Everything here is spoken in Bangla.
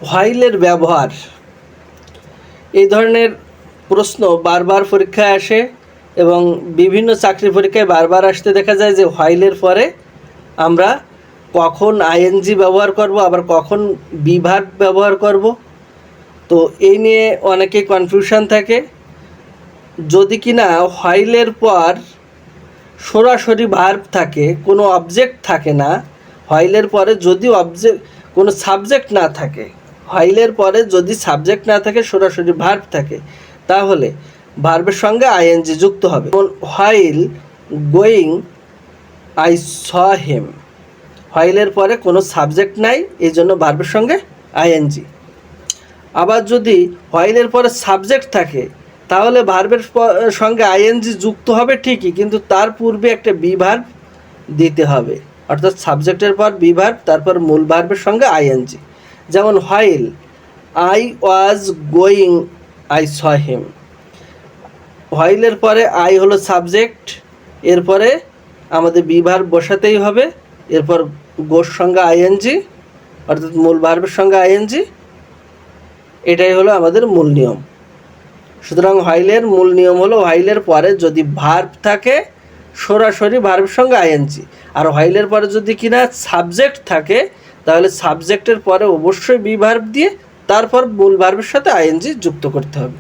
হোয়াইলের ব্যবহার, এই ধরনের প্রশ্ন বারবার পরীক্ষায় আসে এবং বিভিন্ন চাকরি পরীক্ষায় বারবার আসতে দেখা যায় যে হোয়াইলের পরে আমরা কখন আইএনজি ব্যবহার করব, আবার কখন বি ভার্ব ব্যবহার করব। তো এই নিয়ে অনেকে কনফিউশন থাকে। যদি কিনা হোয়াইলের পর সরাসরি ভার্ব থাকে, কোনো অবজেক্ট থাকে না, হোয়াইলের পরে যদি কোনো সাবজেক্ট না থাকে, হোয়াইলের পরে যদি সাবজেক্ট না থাকে, সরাসরি ভার্ব থাকে, তাহলে ভার্বের সঙ্গে আইএনজি যুক্ত হবে। যেমন while going I saw him, হোয়াইলের পরে কোনো সাবজেক্ট নাই, এই জন্য ভার্বের সঙ্গে আইএনজি। আবার যদি হোয়াইলের পরে সাবজেক্ট থাকে, তাহলে ভার্বের সঙ্গে আইএনজি যুক্ত হবে ঠিকই, কিন্তু তার পূর্বে একটা বি ভার্ব দিতে হবে, অর্থাৎ সাবজেক্টের পর বি ভার্ব, তারপর মূল ভার্বের সঙ্গে আইএনজি। যেমন while I was going I saw him, হোয়াইলের পরে আই হলো সাবজেক্ট, এরপরে আমাদের বি ভার্ব বসাতেই হবে, এরপর গোর সঙ্গে আইএনজি, অর্থাৎ মূল ভার্বের সঙ্গে আইএনজি। এটাই হলো আমাদের মূল নিয়ম। সুতরাং হোয়াইলের মূল নিয়ম হলো হোয়াইলের পরে যদি ভার্ব থাকে, সরাসরি ভার্বের সঙ্গে আইএনজি। আর হোয়াইলের পরে যদি কিনা সাবজেক্ট থাকে, তাহলে সাবজেক্টের পরে অবশ্যই বি ভার্ব দিয়ে তারপর মূল ভার্বের সাথে আইএনজি যুক্ত করতে হবে।